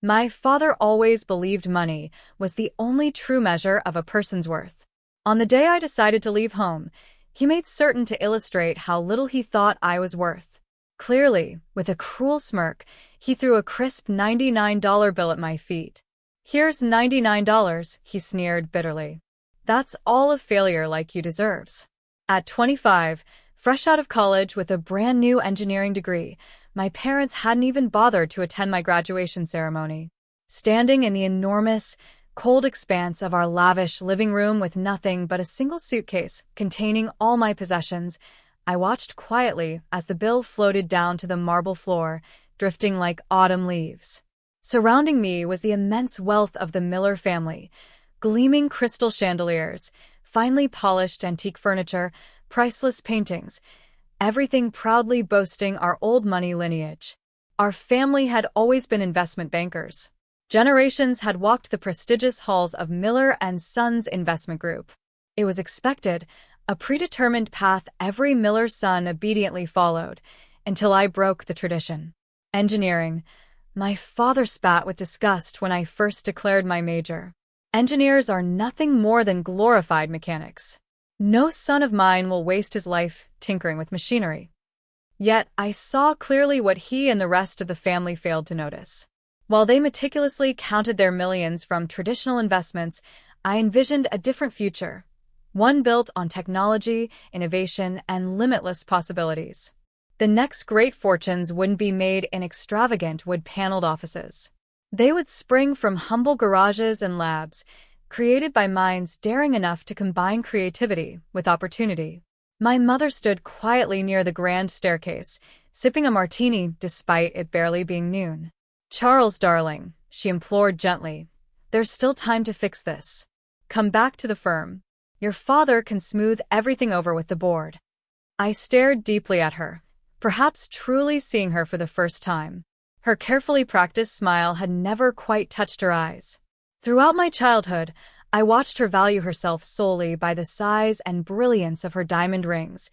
My father always believed money was the only true measure of a person's worth. On the day I decided to leave home, he made certain to illustrate how little he thought I was worth. Clearly, with a cruel smirk, he threw a crisp $99 bill at my feet. "Here's $99, he sneered bitterly. "That's all a failure like you deserves." At 25, fresh out of college with a brand new engineering degree, my parents hadn't even bothered to attend my graduation ceremony. Standing in the enormous, cold expanse of our lavish living room with nothing but a single suitcase containing all my possessions, I watched quietly as the bill floated down to the marble floor, drifting like autumn leaves. Surrounding me was the immense wealth of the Miller family: gleaming crystal chandeliers, finely polished antique furniture, priceless paintings, everything proudly boasting our old money lineage. Our family had always been investment bankers. Generations had walked the prestigious halls of Miller and Sons Investment Group. It was expected, a predetermined path every Miller son obediently followed, until I broke the tradition. Engineering. My father spat with disgust when I first declared my major. Engineers are nothing more than glorified mechanics. No son of mine will waste his life tinkering with machinery. Yet I saw clearly what he and the rest of the family failed to notice. While they meticulously counted their millions from traditional investments, I envisioned a different future, one built on technology, innovation, and limitless possibilities. The next great fortunes wouldn't be made in extravagant wood-paneled offices. They would spring from humble garages and labs, created by minds daring enough to combine creativity with opportunity. My mother stood quietly near the grand staircase, sipping a martini despite it barely being noon. "Charles, darling," she implored gently, "there's still time to fix this. Come back to the firm. Your father can smooth everything over with the board." I stared deeply at her, perhaps truly seeing her for the first time. Her carefully practiced smile had never quite touched her eyes. Throughout my childhood, I watched her value herself solely by the size and brilliance of her diamond rings,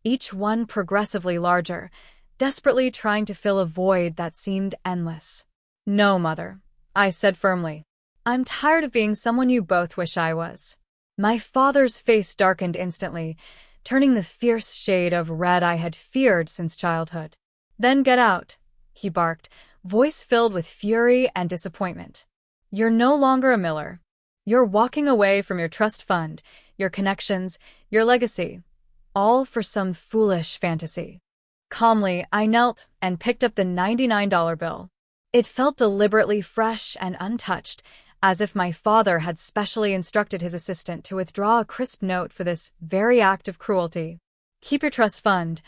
each one progressively larger, desperately trying to fill a void that seemed endless. "No, Mother," I said firmly. "I'm tired of being someone you both wish I was." My father's face darkened instantly, turning the fierce shade of red I had feared since childhood. "Then get out," he barked, voice filled with fury and disappointment. "You're no longer a Miller. You're walking away from your trust fund, your connections, your legacy, all for some foolish fantasy." Calmly, I knelt and picked up the $99 bill. It felt deliberately fresh and untouched, as if my father had specially instructed his assistant to withdraw a crisp note for this very act of cruelty. "Keep your trust fund,"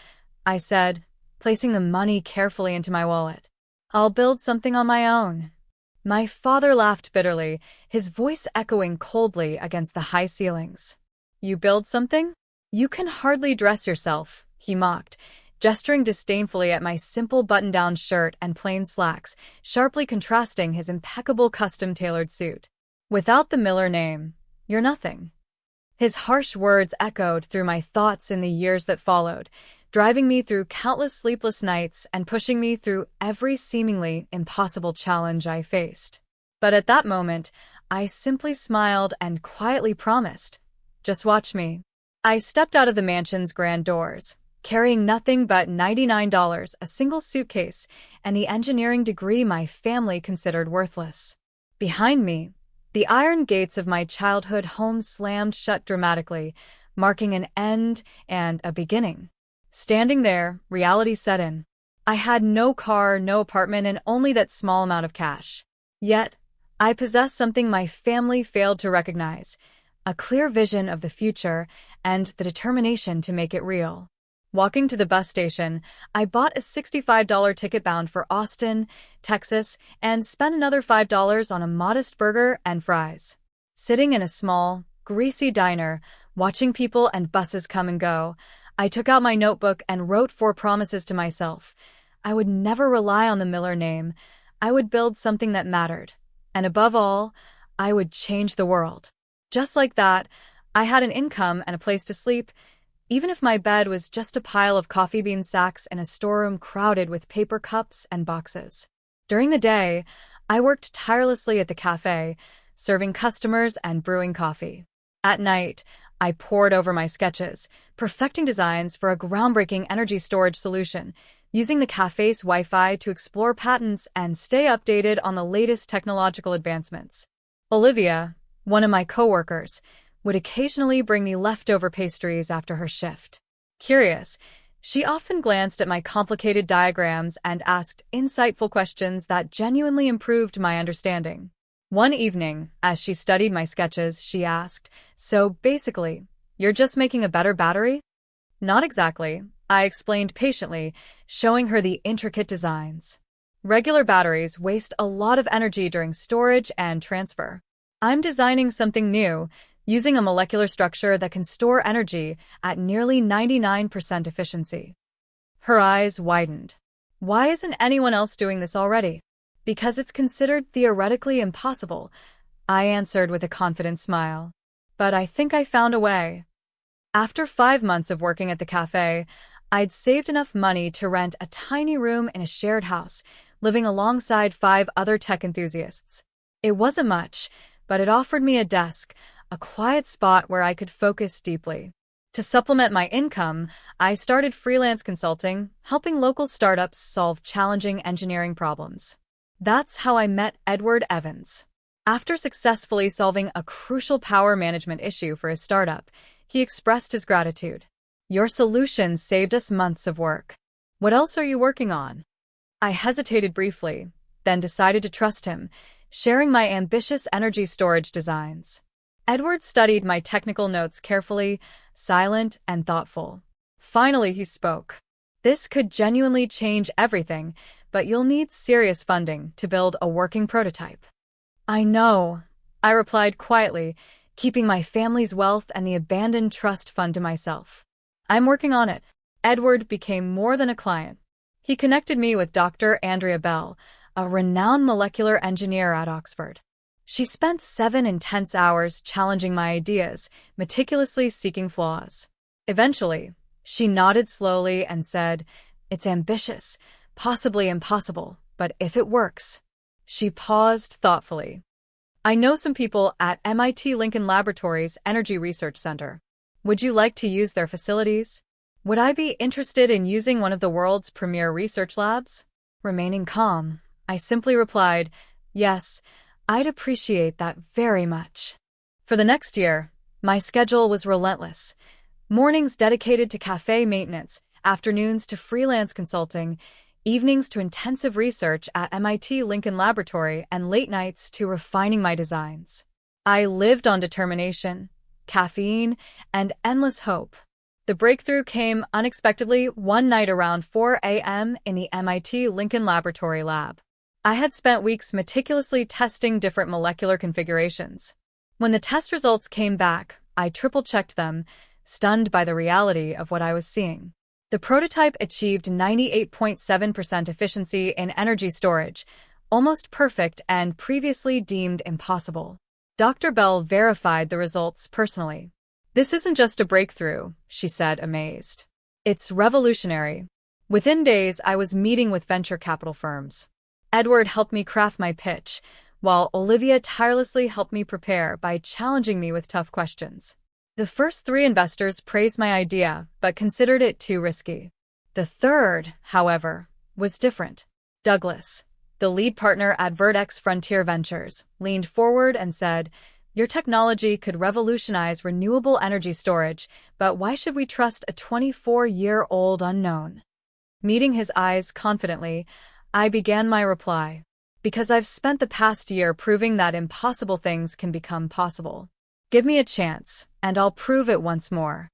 I said, placing the money carefully into my wallet. "I'll build something on my own." My father laughed bitterly, his voice echoing coldly against the high ceilings. "You build something? You can hardly dress yourself," he mocked, gesturing disdainfully at my simple button-down shirt and plain slacks, sharply contrasting his impeccable custom-tailored suit. "Without the Miller name, you're nothing." His harsh words echoed through my thoughts in the years that followed, driving me through countless sleepless nights and pushing me through every seemingly impossible challenge I faced. But at that moment, I simply smiled and quietly promised, "Just watch me." I stepped out of the mansion's grand doors, carrying nothing but $99, a single suitcase, and the engineering degree my family considered worthless. Behind me, the iron gates of my childhood home slammed shut dramatically, marking an end and a beginning. Standing there, reality set in. I had no car, no apartment, and only that small amount of cash. Yet, I possessed something my family failed to recognize: a clear vision of the future and the determination to make it real. Walking to the bus station, I bought a $65 ticket bound for Austin, Texas, and spent another $5 on a modest burger and fries. Sitting in a small, greasy diner, watching people and buses come and go, I took out my notebook and wrote 4 promises to myself. I would never rely on the Miller name. I would build something that mattered. And above all, I would change the world. Just like that, I had an income and a place to sleep, even if my bed was just a pile of coffee bean sacks in a storeroom crowded with paper cups and boxes. During the day, I worked tirelessly at the cafe, serving customers and brewing coffee. At night, I pored over my sketches, perfecting designs for a groundbreaking energy storage solution, using the cafe's Wi-Fi to explore patents and stay updated on the latest technological advancements. Olivia, one of my coworkers, would occasionally bring me leftover pastries after her shift. Curious, she often glanced at my complicated diagrams and asked insightful questions that genuinely improved my understanding. One evening, as she studied my sketches, she asked, "So basically, you're just making a better battery?" "Not exactly," I explained patiently, showing her the intricate designs. "Regular batteries waste a lot of energy during storage and transfer. I'm designing something new, using a molecular structure that can store energy at nearly 99% efficiency." Her eyes widened. "Why isn't anyone else doing this already?" "Because it's considered theoretically impossible," I answered with a confident smile. "But I think I found a way." After 5 months of working at the cafe, I'd saved enough money to rent a tiny room in a shared house, living alongside 5 other tech enthusiasts. It wasn't much, but it offered me a desk, a quiet spot where I could focus deeply. To supplement my income, I started freelance consulting, helping local startups solve challenging engineering problems. That's how I met Edward Evans. After successfully solving a crucial power management issue for his startup, he expressed his gratitude. "Your solution saved us months of work. What else are you working on?" I hesitated briefly, then decided to trust him, sharing my ambitious energy storage designs. Edward studied my technical notes carefully, silent and thoughtful. Finally, he spoke. "This could genuinely change everything, but you'll need serious funding to build a working prototype." "I know," I replied quietly, keeping my family's wealth and the abandoned trust fund to myself. "I'm working on it." Edward became more than a client. He connected me with Dr. Andrea Bell, a renowned molecular engineer at Oxford. She spent 7 intense hours challenging my ideas, meticulously seeking flaws. Eventually, she nodded slowly and said, "It's ambitious, possibly impossible, but if it works." She paused thoughtfully. "I know some people at MIT Lincoln Laboratories Energy Research Center. Would you like to use their facilities? Would I be interested in using one of the world's premier research labs?" Remaining calm, I simply replied, "Yes, I'd appreciate that very much." For the next year, my schedule was relentless. Mornings dedicated to cafe maintenance, afternoons to freelance consulting, evenings to intensive research at MIT Lincoln Laboratory, and late nights to refining my designs. I lived on determination, caffeine, and endless hope. The breakthrough came unexpectedly one night around 4 a.m. in the MIT Lincoln Laboratory lab. I had spent weeks meticulously testing different molecular configurations. When the test results came back, I triple-checked them, stunned by the reality of what I was seeing. The prototype achieved 98.7% efficiency in energy storage, almost perfect and previously deemed impossible. Dr. Bell verified the results personally. "This isn't just a breakthrough," she said, amazed. "It's revolutionary." Within days, I was meeting with venture capital firms. Edward helped me craft my pitch, while Olivia tirelessly helped me prepare by challenging me with tough questions. The first 3 investors praised my idea, but considered it too risky. The third, however, was different. Douglas, the lead partner at Vertex Frontier Ventures, leaned forward and said, "Your technology could revolutionize renewable energy storage, but why should we trust a 24-year-old unknown?" Meeting his eyes confidently, I began my reply. "Because I've spent the past year proving that impossible things can become possible. Give me a chance, and I'll prove it once more."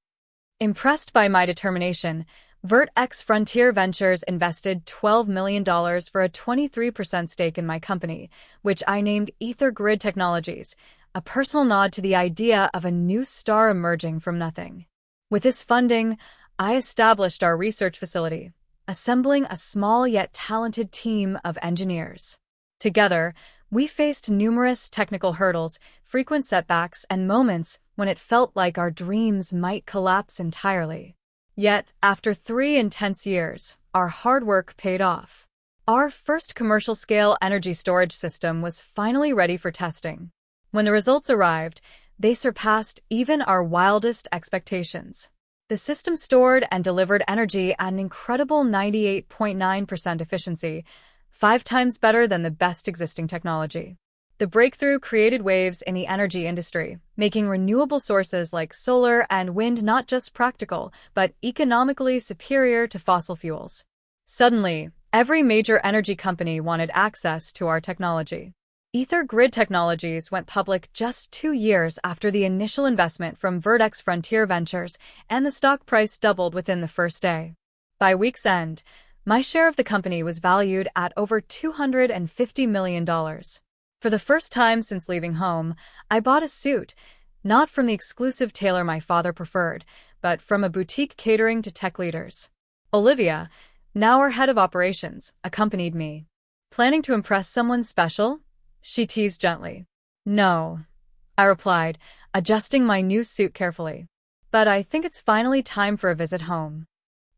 Impressed by my determination, Vertex Frontier Ventures invested $12 million for a 23% stake in my company, which I named Ether Grid Technologies, a personal nod to the idea of a new star emerging from nothing. With this funding, I established our research facility, assembling a small yet talented team of engineers. Together, we faced numerous technical hurdles, frequent setbacks, and moments when it felt like our dreams might collapse entirely. Yet, after 3 intense years, our hard work paid off. Our first commercial-scale energy storage system was finally ready for testing. When the results arrived, they surpassed even our wildest expectations. The system stored and delivered energy at an incredible 98.9% efficiency, 5 times better than the best existing technology. The breakthrough created waves in the energy industry, making renewable sources like solar and wind not just practical, but economically superior to fossil fuels. Suddenly, every major energy company wanted access to our technology. Ether Grid Technologies went public just 2 years after the initial investment from Vertex Frontier Ventures, and the stock price doubled within the first day. By week's end, my share of the company was valued at over $250 million. For the first time since leaving home, I bought a suit, not from the exclusive tailor my father preferred, but from a boutique catering to tech leaders. Olivia, now our head of operations, accompanied me. Planning to impress someone special? She teased gently. No, I replied, adjusting my new suit carefully. But I think it's finally time for a visit home.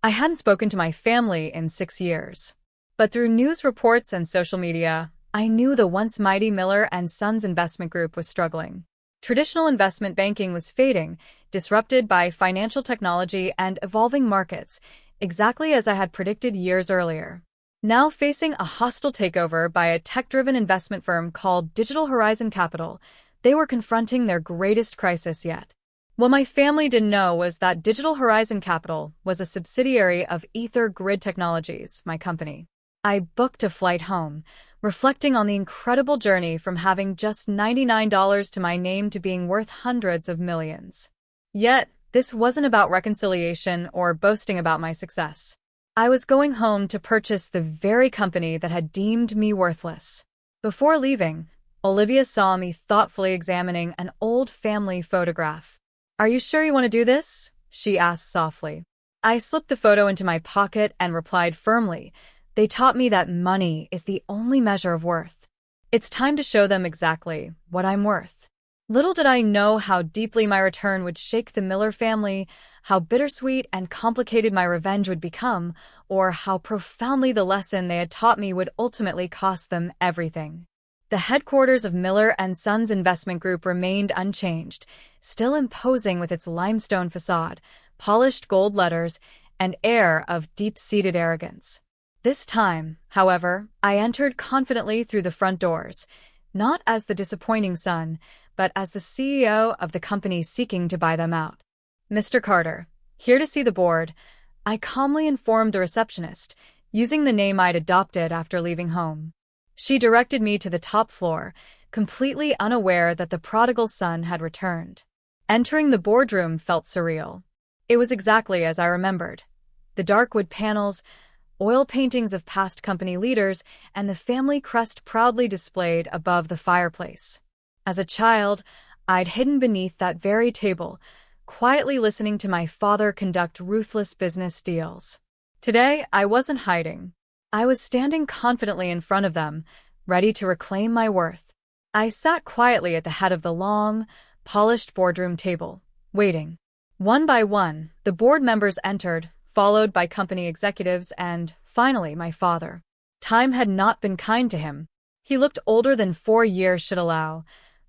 I hadn't spoken to my family in 6 years. But through news reports and social media, I knew the once mighty Miller and Sons investment group was struggling. Traditional investment banking was fading, disrupted by financial technology and evolving markets, exactly as I had predicted years earlier. Now facing a hostile takeover by a tech-driven investment firm called Digital Horizon Capital, they were confronting their greatest crisis yet. What my family didn't know was that Digital Horizon Capital was a subsidiary of Ether Grid Technologies, my company. I booked a flight home, reflecting on the incredible journey from having just $99 to my name to being worth hundreds of millions. Yet, this wasn't about reconciliation or boasting about my success. I was going home to purchase the very company that had deemed me worthless. Before leaving, Olivia saw me thoughtfully examining an old family photograph. "Are you sure you want to do this?" she asked softly. I slipped the photo into my pocket and replied firmly, "They taught me that money is the only measure of worth. It's time to show them exactly what I'm worth." Little did I know how deeply my return would shake the Miller family, how bittersweet and complicated my revenge would become, or how profoundly the lesson they had taught me would ultimately cost them everything. The headquarters of Miller and Sons Investment Group remained unchanged, still imposing with its limestone facade, polished gold letters, and air of deep-seated arrogance. This time, however, I entered confidently through the front doors, not as the disappointing son, but as the CEO of the company seeking to buy them out. "Mr. Carter, here to see the board," I calmly informed the receptionist, using the name I'd adopted after leaving home. She directed me to the top floor, completely unaware that the prodigal son had returned. Entering the boardroom felt surreal. It was exactly as I remembered. The dark wood panels, oil paintings of past company leaders, and the family crest proudly displayed above the fireplace. As a child, I'd hidden beneath that very table, quietly listening to my father conduct ruthless business deals. Today, I wasn't hiding. I was standing confidently in front of them, ready to reclaim my worth. I sat quietly at the head of the long, polished boardroom table, waiting. One by one, the board members entered, followed by company executives and, finally, my father. Time had not been kind to him. He looked older than 4 years should allow,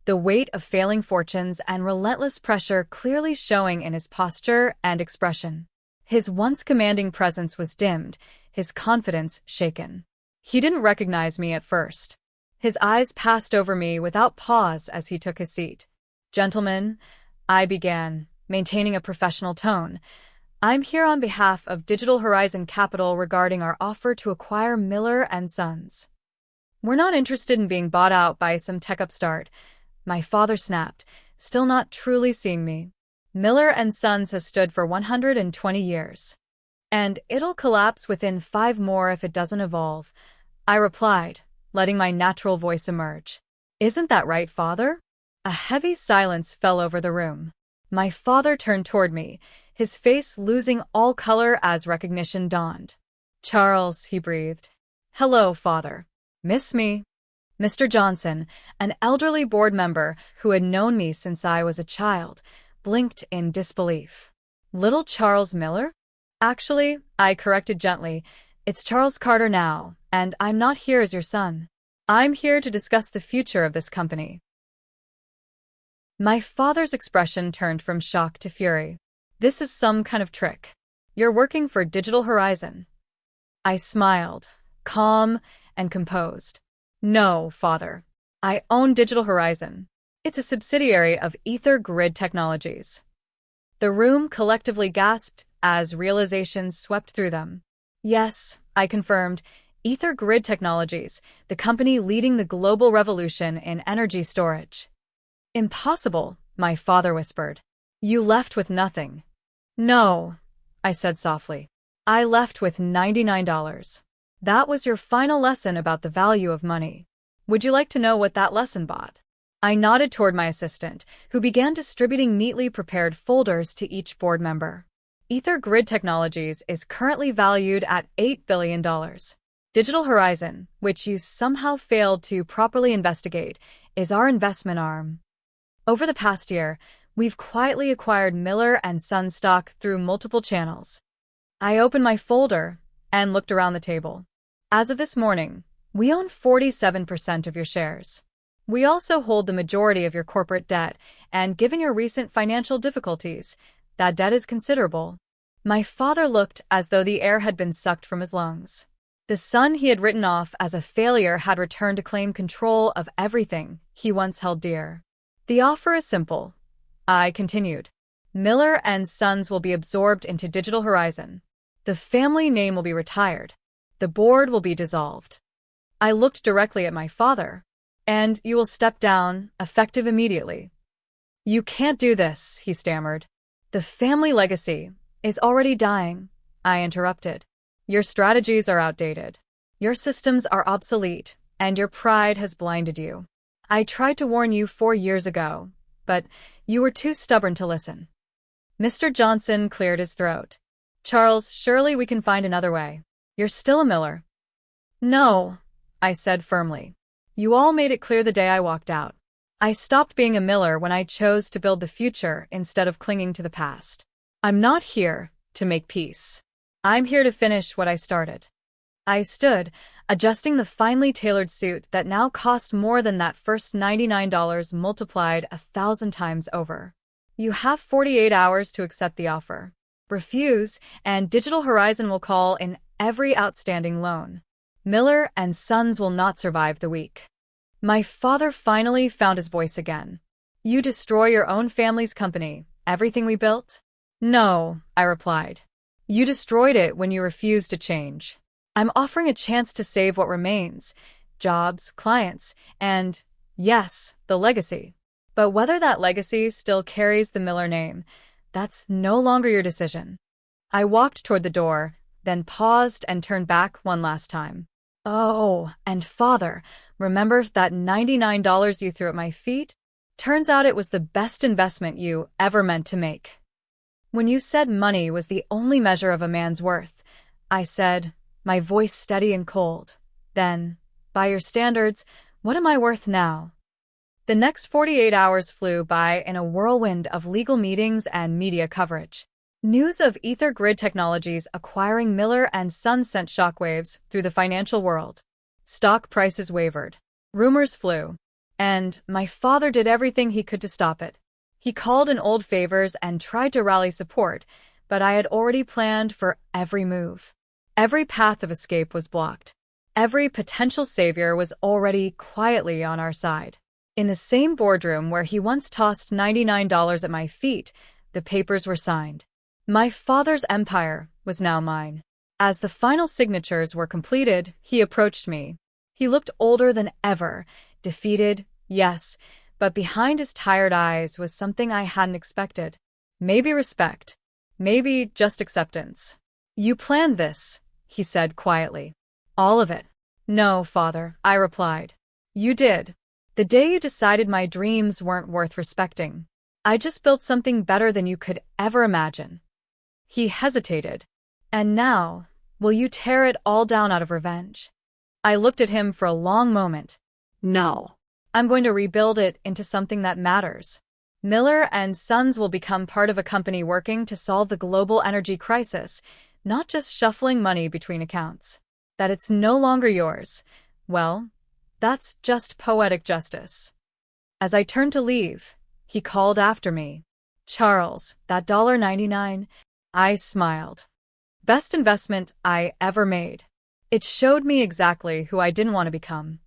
the weight of failing fortunes and relentless pressure clearly showing in his posture and expression. His once commanding presence was dimmed, his confidence shaken. He didn't recognize me at first. His eyes passed over me without pause as he took his seat. "Gentlemen," I began, maintaining a professional tone, "I'm here on behalf of Digital Horizon Capital regarding our offer to acquire Miller and Sons. We're not interested in being bought out by some tech upstart," my father snapped, still not truly seeing me. "Miller and Sons has stood for 120 years. And it'll collapse within 5 more if it doesn't evolve," I replied, letting my natural voice emerge. "Isn't that right, father?" A heavy silence fell over the room. My father turned toward me, his face losing all color as recognition dawned. "Charles," he breathed. "Hello, father. Miss me?" Mr. Johnson, an elderly board member who had known me since I was a child, blinked in disbelief. "Little Charles Miller?" "Actually," I corrected gently, "it's Charles Carter now, And I'm not here as your son. I'm here to discuss the future of this company. My father's expression turned from shock to fury. This is some kind of trick. You're working for Digital Horizon. I smiled, calm and composed. No, father. I own Digital Horizon. It's a subsidiary of Ether Grid Technologies. The room collectively gasped as realizations swept through them. Yes, I confirmed, Ether Grid Technologies, the company leading the global revolution in energy storage. Impossible, my father whispered. You left with nothing. No, I said softly. I left with $99. That was your final lesson about the value of money. Would you like to know what that lesson bought? I nodded toward my assistant, who began distributing neatly prepared folders to each board member. Ether Grid Technologies is currently valued at $8 billion. Digital Horizon, which you somehow failed to properly investigate, is our investment arm. Over the past year, we've quietly acquired Miller & Sons stock through multiple channels. I opened my folder and looked around the table. As of this morning, we own 47% of your shares. We also hold the majority of your corporate debt, and given your recent financial difficulties, that debt is considerable. My father looked as though the air had been sucked from his lungs. The son he had written off as a failure had returned to claim control of everything he once held dear. The offer is simple, I continued. Miller & Sons will be absorbed into Digital Horizon. The family name will be retired. The board will be dissolved. I looked directly at my father. And you will step down, effective immediately. You can't do this, he stammered. The family legacy is already dying, I interrupted. Your strategies are outdated. Your systems are obsolete, and your pride has blinded you. I tried to warn you 4 years ago, but you were too stubborn to listen. Mr. Johnson cleared his throat. Charles, surely we can find another way. You're still a Miller. No, I said firmly. You all made it clear the day I walked out. I stopped being a Miller when I chose to build the future instead of clinging to the past. I'm not here to make peace. I'm here to finish what I started. I stood, adjusting the finely tailored suit that now cost more than that first $99 multiplied 1,000 times over. You have 48 hours to accept the offer. Refuse, and Digital Horizon will call in every outstanding loan. Miller & Sons will not survive the week. My father finally found his voice again. You destroy your own family's company, everything we built? No, I replied. You destroyed it when you refused to change. I'm offering a chance to save what remains, jobs, clients, and, yes, the legacy. But whether that legacy still carries the Miller name, that's no longer your decision. I walked toward the door, then paused and turned back one last time. Oh, and father, remember that $99 you threw at my feet? Turns out it was the best investment you ever meant to make. When you said money was the only measure of a man's worth, I said, my voice steady and cold, then, by your standards, what am I worth now? The next 48 hours flew by in a whirlwind of legal meetings and media coverage. News of Ether Grid Technologies acquiring Miller & Sons sent shockwaves through the financial world. Stock prices wavered. Rumors flew. And my father did everything he could to stop it. He called in old favors and tried to rally support, but I had already planned for every move. Every path of escape was blocked. Every potential savior was already quietly on our side. In the same boardroom where he once tossed $99 at my feet, the papers were signed. My father's empire was now mine. As the final signatures were completed, he approached me. He looked older than ever, defeated, yes, but behind his tired eyes was something I hadn't expected. Maybe respect. Maybe just acceptance. You planned this, he said quietly. All of it. No, father, I replied. You did. The day you decided my dreams weren't worth respecting. I just built something better than you could ever imagine. He hesitated. And now, will you tear it all down out of revenge? I looked at him for a long moment. No. I'm going to rebuild it into something that matters. Miller & Sons will become part of a company working to solve the global energy crisis, not just shuffling money between accounts. that it's no longer yours, well, that's just poetic justice. As I turned to leave, he called after me. Charles, that $1.99? I smiled. Best investment I ever made. It showed me exactly who I didn't want to become.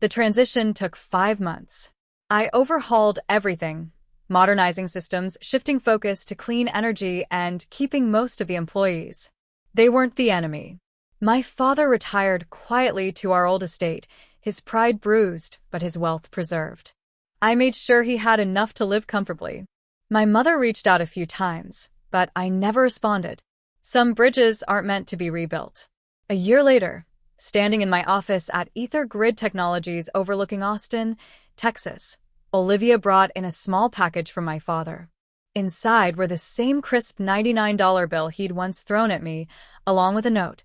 The transition took 5 months. I overhauled everything, modernizing systems, shifting focus to clean energy, and keeping most of the employees. They weren't the enemy. My father retired quietly to our old estate, his pride bruised, but his wealth preserved. I made sure he had enough to live comfortably. My mother reached out a few times, but I never responded. Some bridges aren't meant to be rebuilt. A year later, standing in my office at Ether Grid Technologies overlooking Austin, Texas, Olivia brought in a small package from my father. Inside were the same crisp $99 bill he'd once thrown at me, along with a note.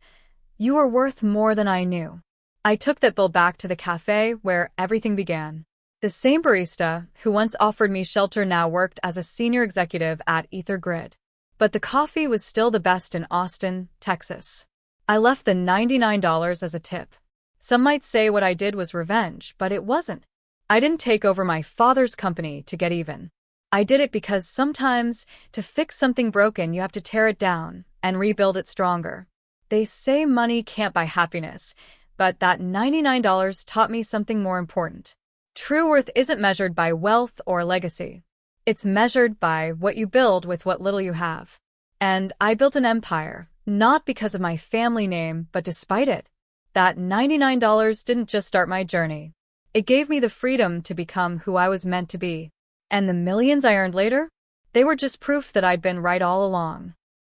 "You are worth more than I knew." I took that bill back to the cafe where everything began. The same barista who once offered me shelter now worked as a senior executive at Ether Grid. But the coffee was still the best in Austin, Texas. I left the $99 as a tip. Some might say what I did was revenge, but it wasn't. I didn't take over my father's company to get even. I did it because sometimes, to fix something broken, you have to tear it down and rebuild it stronger. They say money can't buy happiness, but that $99 taught me something more important. True worth isn't measured by wealth or legacy. It's measured by what you build with what little you have. And I built an empire, not because of my family name, but despite it. That $99 didn't just start my journey. It gave me the freedom to become who I was meant to be. And the millions I earned later? They were just proof that I'd been right all along.